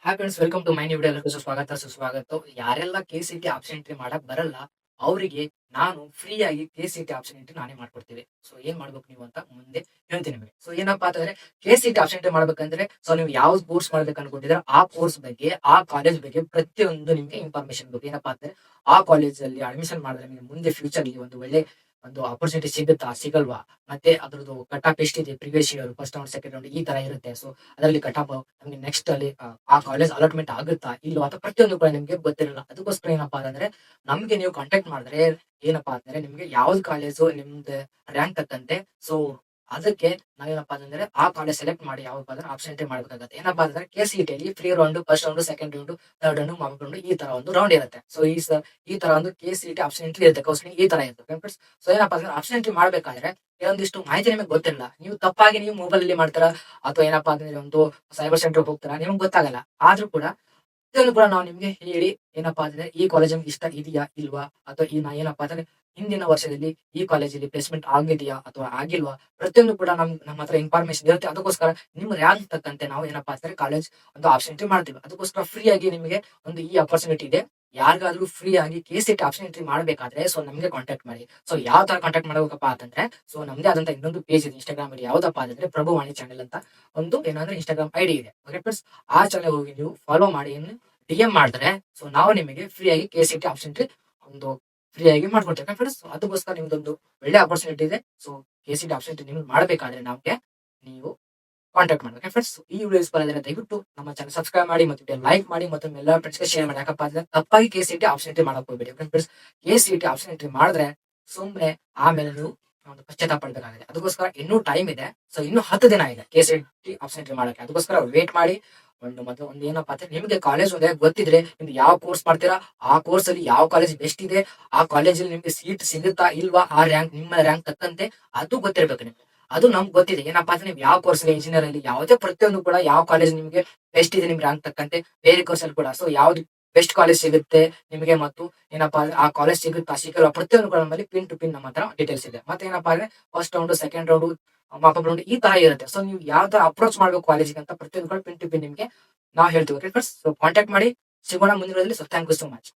Hi friends, welcome to my new video. ಎಲ್ಲರಿಗೂ ಸುಸ್ವಾಗತ. ಯಾರೆಲ್ಲ KCT ಆಪ್ಷನ್ ಎಂಟ್ರಿ ಮಾಡಕ್ ಬರಲ್ಲ ಅವರಿಗೆ ನಾನು ಫ್ರೀ ಆಗಿ KCT ಆಪ್ಷನ್ ಎಂಟ್ರಿ ನಾನೇ ಮಾಡ್ಕೊಡ್ತೀವಿ. ಸೊ ಏನ್ ಮಾಡ್ಬೇಕು ನೀವು ಅಂತ ಮುಂದೆ ಹೇಳ್ತೀನಿ ನಿಮಗೆ. ಸೊ ಏನಪ್ಪಾ ಅಂತಂದ್ರೆ KCT ಆಪ್ಷನ್ ಎಂಟ್ರಿ ಮಾಡ್ಬೇಕಂದ್ರೆ ನೀವು ಯಾವ ಕೋರ್ಸ್ ಮಾಡ್ಬೇಕು ಅನ್ಕೊಂಡಿದ್ರೆ ಆ ಕೋರ್ಸ್ ಬಗ್ಗೆ, ಆ ಕಾಲೇಜ್ ಬಗ್ಗೆ ಪ್ರತಿಯೊಂದು ನಿಮ್ಗೆ ಇನ್ಫಾರ್ಮೇಶನ್ ಬೇಕು. ಏನಪ್ಪಾ ಅಂದ್ರೆ ಆ ಕಾಲೇಜ್ ಅಲ್ಲಿ ಅಡ್ಮಿಷನ್ ಮಾಡಿದ್ರೆ ನಿಮ್ಗೆ ಮುಂದೆ ಫ್ಯೂಚರ್ ಅಲ್ಲಿ ಒಂದು ಒಳ್ಳೆ ಒಂದು ಆಪರ್ಚುನಿಟಿ ಸಿಗುತ್ತಾ ಸಿಗಲ್ವಾ, ಮತ್ತೆ ಅದ್ರದ್ದು ಕಟ್ ಆಫ್ ಎಷ್ಟಿದೆ, previous year first round second round ಈ ತರ ಇರುತ್ತೆ. ಸೊ ಅದರಲ್ಲಿ ಕಟ್ ಆಫ್ ನಮ್ಗೆ ನೆಕ್ಸ್ಟ್ ಅಲ್ಲಿ ಆ ಕಾಲೇಜ್ ಅಲಾಟ್ಮೆಂಟ್ ಆಗುತ್ತಾ ಇಲ್ವಾ ಅಂತ ಪ್ರತಿಯೊಂದು ಕೂಡ ನಿಮ್ಗೆ ಗೊತ್ತಿರಲ್ಲ. ಅದಕ್ಕೋಸ್ಕರ ಏನಪ್ಪಾ ಅಂತಂದ್ರೆ ನಮ್ಗೆ ನೀವು ಕಾಂಟ್ಯಾಕ್ಟ್ ಮಾಡಿದ್ರೆ ಏನಪ್ಪಾ ಅಂತಂದ್ರೆ ನಿಮ್ಗೆ ಯಾವ್ದು ಕಾಲೇಜು ನಿಮ್ದು ರ್ಯಾಂಕ್ ತಕ್ಕಂತೆ ಸೊ ಅದಕ್ಕೆ ನಾವೇನಪ್ಪಾ ಅಂತಂದ್ರೆ ಆ ಕಾಲೇಜ್ ಸೆಲೆಕ್ಟ್ ಮಾಡಿ ಯಾವಪ್ಪ ಅಂದ್ರೆ ಆಪ್ಷನ್ ಎಂಟ್ರಿ ಮಾಡ್ಬೇಕಾಗತ್ತೆ. ಏನಪ್ಪಾ ಅಂತಂದ್ರೆ KCT ಅಲ್ಲಿ free round, first round, second round, third round, ಮಾಮೂಲಿ ರೌಂಡ್ ಈ ತರ ಒಂದು ರೌಂಡ್ ಇರುತ್ತೆ. ಸೊ ಈ ತರ ಒಂದು KCT ಆಪ್ಷನ್ ಎಂಟ್ರಿ ಇರುತ್ತೆ. ಕೌನ್ಸಿಲಿಂಗ್ ಈ ತರ ಇರುತ್ತೆ. ಸೊ ಏನಪ್ಪಾ ಅಂದ್ರೆ ಆಪ್ಷನ್ ಎಂಟ್ರಿ ಮಾಡ್ಬೇಕಾದ್ರೆ ಕೆಲವೊಂದಿಷ್ಟು ಮಾಹಿತಿ ನಿಮಗೆ ಗೊತ್ತಿರಲ್ಲ. ನೀವು ತಪ್ಪಾಗಿ ನೀವು ಮೊಬೈಲ್ ಅಲ್ಲಿ ಮಾಡ್ತಾರ ಅಥವಾ ಏನಪ್ಪಾ ಅಂತಂದ್ರೆ ಒಂದು ಸೈಬರ್ ಸೆಂಟರ್ ಹೋಗ್ತಾರ, ನಿಮ್ಗೆ ಗೊತ್ತಾಗಲ್ಲ. ಆದ್ರೂ ಕೂಡ ಇದನ್ನು ಕೂಡ ನಾವು ನಿಮ್ಗೆ ಹೇಳಿ ಏನಪ್ಪಾ ಅಂದ್ರೆ ಈ ಕಾಲೇಜ್ ನಮ್ಗೆ ಇಷ್ಟ ಇದೆಯಾ ಇಲ್ವಾ, ಅಥವಾ ಏನಪ್ಪಾ ಅಂದ್ರೆ ಹಿಂದಿನ ವರ್ಷದಲ್ಲಿ ಈ ಕಾಲೇಜಲ್ಲಿ ಪ್ಲೇಸ್ಮೆಂಟ್ ಆಗಿದೆಯಾ ಅಥವಾ ಆಗಿಲ್ವಾ, ಪ್ರತಿಯೊಂದು ಕೂಡ ನಮ್ಮ ಹತ್ರ ಇನ್ಫಾರ್ಮೇಶನ್ ಇರುತ್ತೆ. ಅದಕ್ಕೋಸ್ಕರ ನಿಮ್ಮ ರ್ಯಾಂಕ್ ತಕ್ಕಂತೆ ನಾವು ಏನಪ್ಪಾ ಅಂದ್ರೆ ಕಾಲೇಜ್ ಒಂದು ಆಪ್ಷನ್ ಎಂಟ್ರಿ ಮಾಡ್ತೀವಿ. ಅದಕ್ಕೋಸ್ಕರ ಫ್ರೀ ಆಗಿ ನಿಮಗೆ ಒಂದು ಈ ಅಪರ್ಚುನಿಟಿ ಇದೆ. ಯಾರಿಗಾದ್ರೂ ಫ್ರೀ ಆಗಿ KCT ಆಪ್ಷನ್ ಎಂಟ್ರಿ ಮಾಡಬೇಕಾದ್ರೆ ಸೊ ನಮಗೆ ಕಾಂಟ್ಯಾಕ್ಟ್ ಮಾಡಿ. ಸೊ ಯಾವ ತರ ಕಾಂಟ್ಯಾಕ್ಟ್ ಮಾಡಬೇಕಪ್ಪ ಅಂತಂದ್ರೆ ಸೊ ನಮ್ದೇ ಆದಂತ ಇನ್ನೊಂದು ಪೇಜ್ ಇದೆ ಇನ್ಸ್ಟಾಗ್ರಾಮ್ ಅಲ್ಲಿ. ಯಾವ್ದಪ್ಪ ಅಂತಂದ್ರೆ ಪ್ರಭುವಾಣಿ ಚಾನೆಲ್ ಅಂತ ಒಂದು ಏನಂದ್ರೆ ಇನ್ಸ್ಟಾಗ್ರಾಮ್ ಐಡಿ ಇದೆ. ಓಕೆ ಫ್ರೆಂಡ್ಸ್, ಆ ಚಾನೆಲ್ ಹೋಗಿ ನೀವು ಫಾಲೋ ಮಾಡಿ DM ಮಾಡಿದ್ರೆ ಸೊ ನಾವು ನಿಮಗೆ ಫ್ರೀ ಆಗಿ KCT ಆಪ್ಷನ್ ಎಂಟ್ರಿ ಒಂದು ಫ್ರೀ ಆಗಿ ಮಾಡ್ಕೊಡ್ತೇವೆ ಫ್ರೆಂಡ್ಸ್. ಅದಕ್ಕೋಸ್ಕರ ನಿಮ್ದೊಂದು ಒಳ್ಳೆ ಆಪರ್ಚುನಿಟಿ ಇದೆ. ಸೊ KCT ಆಪ್ಷನ್ ಎಂಟ್ರಿ ನಿಮ್ಗೆ ಮಾಡಬೇಕಾದ್ರೆ ನಮಗೆ ನೀವು ಕಾಂಟ್ಯಾಕ್ಟ್ ಮಾಡ್ಬೇಕು ಫ್ರೆಂಡ್ಸ್. ಈ ವಿಡಿಯೋ ಇಷ್ಟ ಬಂದ್ರೆ ದಯವಿಟ್ಟು ನಮ್ಮ ಚಾನಲ್ ಸಬ್ಸ್ಕ್ರೈಬ್ ಮಾಡಿ ಮತ್ತು ಲೈಕ್ ಮಾಡಿ ಮತ್ತು ಎಲ್ಲ ಫ್ರೆಂಡ್ಸ್ಗೆ ಶೇರ್ ಮಾಡಿ. ಯಾಕಪ್ಪ ಅಂದ್ರೆ ತಪ್ಪಾಗಿ KCT ಆಪ್ಷನ್ ಎಂಟ್ರಿ ಮಾಡಕ್ ಹೋಗ್ಬೇಡಿ ಫ್ರೆಂಡ್ಸ್. KCT ಆಪ್ಷನ್ ಎಂಟ್ರಿ ಮಾಡಿದ್ರೆ ಸುಮ್ಮನೆ ಆಮೇಲೆ ನೀವು ಒಂದು ಪಶ್ಚಾತ್ತಾಪ ಪಡ್ಬೇಕಾಗಿದೆ. ಅದಕ್ಕೋಸ್ಕರ ಇನ್ನೂ ಟೈಮ್ ಇದೆ. ಸೊ ಇನ್ನು 10 ದಿನ ಇದೆ KCT ಆಪ್ಷನ್ ಎಂಟ್ರಿ ಮಾಡಕ್ಕೆ. ಅದಕ್ಕೋಸ್ಕರ ವೇಟ್ ಮಾಡಿ. ಒಂದು ಏನಪ್ಪಾ ಅಂದ್ರೆ ನಿಮ್ಗೆ ಕಾಲೇಜ್ ಒಂದೇ ಗೊತ್ತಿದ್ರೆ ನಿಮ್ಗೆ ಯಾವ ಕೋರ್ಸ್ ಮಾಡ್ತೀರಾ, ಆ ಕೋರ್ಸ್ ಅಲ್ಲಿ ಯಾವ ಕಾಲೇಜ್ ಬೆಸ್ಟ್ ಇದೆ, ಆ ಕಾಲೇಜಲ್ಲಿ ನಿಮ್ಗೆ ಸೀಟ್ ಸಿಗುತ್ತಾ ಇಲ್ವಾ, ಆ ರ್ಯಾಂಕ್ ನಿಮ್ಮ ರ್ಯಾಂಕ್ ತಕ್ಕಂತೆ ಅದು ಗೊತ್ತಿರ್ಬೇಕು ನಿಮ್ಗೆ. ಅದು ನಮ್ಗೆ ಗೊತ್ತಿದೆ. ಏನಪ್ಪಾ ಅಂದ್ರೆ ನೀವು ಯಾವ ಕೋರ್ಸ್ ಇಂಜಿನಿಯರ್ ಅಲ್ಲಿ ಯಾವುದೇ ಪ್ರತಿಯೊಂದು ಕೂಡ ಯಾವ ಕಾಲೇಜ್ ನಿಮ್ಗೆ ಬೆಸ್ಟ್ ಇದೆ ನಿಮ್ ರ್ಯಾಂಕ್ ತಕ್ಕಂತೆ, ಬೇರೆ ಕೋರ್ಸ್ ಅಲ್ಲಿ ಕೂಡ ಸೊ ಯಾವ್ದು ಬೆಸ್ಟ್ ಕಾಲೇಜ್ ಸಿಗುತ್ತೆ ನಿಮಗೆ, ಮತ್ತು ಏನಪ್ಪಾ ಅಂದ್ರೆ ಆ ಕಾಲೇಜ್ ಸಿಗುತ್ತಾ ಸಿಗಲ್ಲ ಪ್ರತಿಯೊಂದು ಕೂಡ ನಮ್ಮಲ್ಲಿ ಪಿನ್ ಟು ಪಿನ್ ನಮ್ಮ ಹತ್ರ ಡೀಟೇಲ್ಸ್ ಇದೆ. ಮತ್ತೆ ಏನಪ್ಪಾ ಅಂದ್ರೆ first round, second round, mop-up round ಈ ತರ ಇರುತ್ತೆ. ಸೊ ನೀವು ಯಾವ ತರ ಅಪ್ರೋಚ್ ಮಾಡ್ಬೇಕು ಕಾಲೇಜಿಗೆ ಅಂತ ಪ್ರತಿಯೊಂದು ಕೂಡ ಪಿನ್ ಟು ಪಿನ್ ನಿಮ್ಗೆ ನಾವು ಹೇಳ್ತೀವಿ. ಓಕೆ ಫ್ರೆಂಡ್ಸ್, ಸೊ ಕಾಂಟ್ಯಾಕ್ಟ್ ಮಾಡಿ ಸಿಗೋಣ ಮುಂದಿನ. So thank you so much.